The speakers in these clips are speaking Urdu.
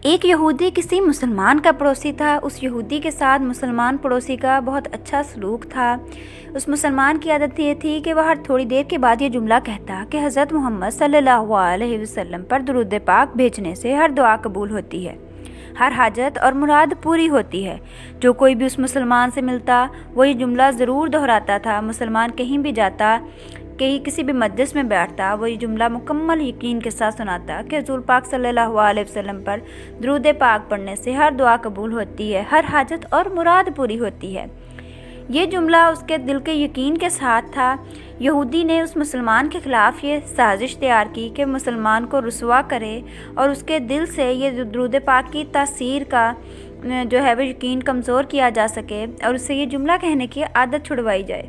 ایک یہودی کسی مسلمان کا پڑوسی تھا۔ اس یہودی کے ساتھ مسلمان پڑوسی کا بہت اچھا سلوک تھا۔ اس مسلمان کی عادت یہ تھی کہ وہ ہر تھوڑی دیر کے بعد یہ جملہ کہتا کہ حضرت محمد صلی اللہ علیہ وسلم پر درود پاک بھیجنے سے ہر دعا قبول ہوتی ہے، ہر حاجت اور مراد پوری ہوتی ہے۔ جو کوئی بھی اس مسلمان سے ملتا وہ یہ جملہ ضرور دہراتا تھا۔ مسلمان کہیں بھی جاتا، کسی بھی مجلس میں بیٹھتا، وہ یہ جملہ مکمل یقین کے ساتھ سناتا کہ حضور پاک صلی اللہ علیہ وسلم پر درود پاک پڑھنے سے ہر دعا قبول ہوتی ہے، ہر حاجت اور مراد پوری ہوتی ہے۔ یہ جملہ اس کے دل کے یقین کے ساتھ تھا۔ یہودی نے اس مسلمان کے خلاف یہ سازش تیار کی کہ مسلمان کو رسوا کرے اور اس کے دل سے یہ درود پاک کی تاثیر کا وہ یقین کمزور کیا جا سکے اور اس سے یہ جملہ کہنے کی عادت چھڑوائی جائے۔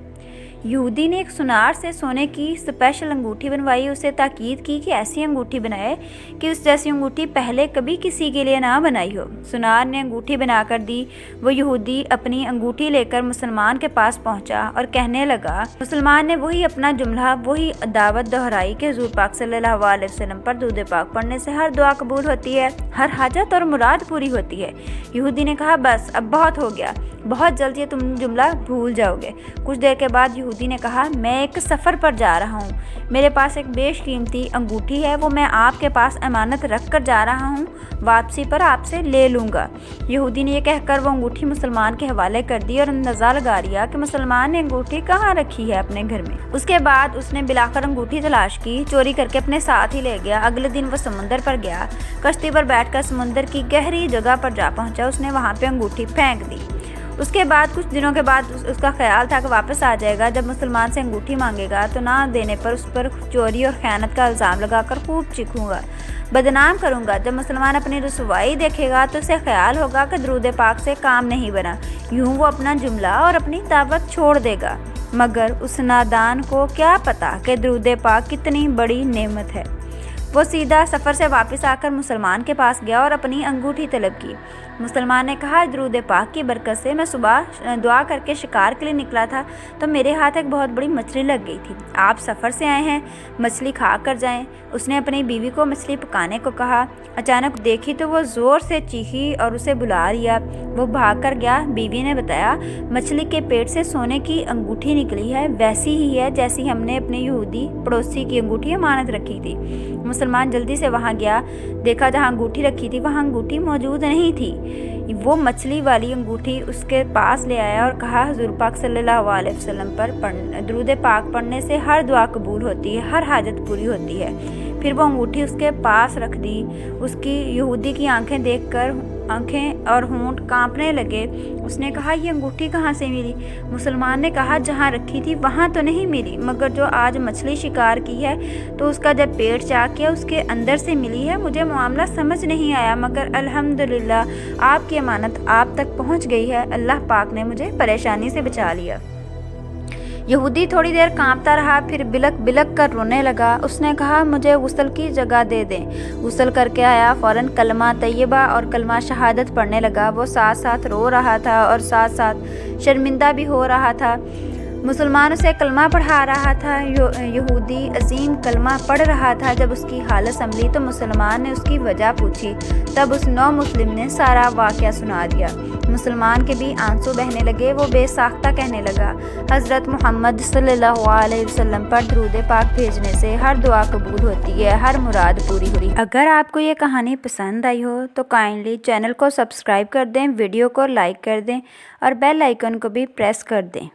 یہودی نے ایک سونار سے سونے کی اسپیشل انگوٹھی بنوائی، اسے تاکید کی کہ ایسی انگوٹھی بنائے کہ اس جیسی انگوٹھی پہلے کبھی کسی کے لیے نہ بنائی ہو۔ سونار نے انگوٹھی بنا کر دی۔ وہ یہودی اپنی انگوٹھی لے کر مسلمان کے پاس پہنچا اور کہنے لگا۔ مسلمان نے وہی اپنا جملہ، وہی دعوت دہرائی کہ حضور پاک صلی اللہ علیہ وسلم پر درود پاک پڑھنے سے ہر دعا قبول ہوتی ہے، ہر حاجت اور مراد پوری ہوتی ہے۔ یہودی نے کہا، بس اب بہت ہو گیا، بہت جلد یہ تم جملہ بھول جاؤ گے۔ کچھ دیر کے بعد یہودی نے کہا، میں ایک سفر پر جا رہا ہوں، میرے پاس ایک بیش قیمتی انگوٹھی ہے، وہ میں آپ کے پاس امانت رکھ کر جا رہا ہوں، واپسی پر آپ سے لے لوں گا۔ یہودی نے یہ کہہ کر وہ انگوٹھی مسلمان کے حوالے کر دی اور اندازہ لگا لیا کہ مسلمان نے انگوٹھی کہاں رکھی ہے اپنے گھر میں۔ اس کے بعد اس نے بلاخر انگوٹھی تلاش کی، چوری کر کے اپنے ساتھ ہی لے گیا۔ اگلے دن وہ سمندر پر گیا، کشتی پر بیٹھ کر سمندر کی گہری جگہ پر جا پہنچا۔ اس نے وہاں پہ انگوٹھی پھینک دی۔ اس کے بعد کچھ دنوں کے بعد اس کا خیال تھا کہ واپس آ جائے گا۔ جب مسلمان سے انگوٹھی مانگے گا تو نہ دینے پر اس پر چوری اور خیانت کا الزام لگا کر خوب چیخوں گا، بدنام کروں گا۔ جب مسلمان اپنی رسوائی دیکھے گا تو اسے خیال ہوگا کہ درود پاک سے کام نہیں بنا، یوں وہ اپنا جملہ اور اپنی دعوت چھوڑ دے گا۔ مگر اس نادان کو کیا پتا کہ درود پاک کتنی بڑی نعمت ہے۔ وہ سیدھا سفر سے واپس آ کر مسلمان کے پاس گیا اور اپنی انگوٹھی طلب کی۔ مسلمان نے کہا، درود پاک کی برکت سے میں صبح دعا کر کے شکار کے لیے نکلا تھا تو میرے ہاتھ ایک بہت بڑی مچھلی لگ گئی تھی۔ آپ سفر سے آئے ہیں، مچھلی کھا کر جائیں۔ اس نے اپنی بیوی کو مچھلی پکانے کو کہا۔ اچانک دیکھی تو وہ زور سے چیخی اور اسے بلا لیا۔ وہ بھاگ کر گیا۔ بیوی نے بتایا، مچھلی کے پیٹ سے سونے کی انگوٹھی نکلی ہے، ویسی ہی ہے جیسی ہم نے اپنے یہودی پڑوسی کی انگوٹھی امانت رکھی تھی۔ مسلمان جلدی سے وہاں گیا، دیکھا جہاں انگوٹھی رکھی تھی وہاں انگوٹھی موجود نہیں تھی۔ وہ مچھلی والی انگوٹھی اس کے پاس لے آیا اور کہا، حضور پاک صلی اللہ علیہ وسلم پر درود پاک پڑھنے سے ہر دعا قبول ہوتی ہے، ہر حاجت پوری ہوتی ہے۔ پھر وہ انگوٹھی اس کے پاس رکھ دی۔ اس کی یہودی کی آنکھیں دیکھ کر آنکھیں اور ہونٹ کانپنے لگے۔ اس نے کہا، یہ انگوٹھی کہاں سے ملی؟ مسلمان نے کہا، جہاں رکھی تھی وہاں تو نہیں ملی، مگر جو آج مچھلی شکار کی ہے تو اس کا جب پیٹ چاک کیا اس کے اندر سے ملی ہے۔ مجھے معاملہ سمجھ نہیں آیا، مگر الحمدللہ آپ کی امانت آپ تک پہنچ گئی ہے، اللہ پاک نے مجھے پریشانی سے بچا لیا۔ یہودی تھوڑی دیر کانپتا رہا، پھر بلک بلک کر رونے لگا۔ اس نے کہا، مجھے غسل کی جگہ دے دیں۔ غسل کر کے آیا، فوراً کلمہ طیبہ اور کلمہ شہادت پڑھنے لگا۔ وہ ساتھ ساتھ رو رہا تھا اور ساتھ ساتھ شرمندہ بھی ہو رہا تھا۔ مسلمان اسے کلمہ پڑھا رہا تھا۔ یہودی عظیم کلمہ پڑھ رہا تھا۔ جب اس کی حالت سنبھلی تو مسلمان نے اس کی وجہ پوچھی۔ تب اس نو مسلم نے سارا واقعہ سنا دیا۔ مسلمان کے بھی آنسو بہنے لگے۔ وہ بے ساختہ کہنے لگا، حضرت محمد صلی اللہ علیہ وسلم پر درود پاک بھیجنے سے ہر دعا قبول ہوتی ہے، ہر مراد پوری ہوئی۔ اگر آپ کو یہ کہانی پسند آئی ہو تو کائنڈلی چینل کو سبسکرائب کر دیں، ویڈیو کو لائک کر دیں اور بیل آئیکن کو بھی پریس کر دیں۔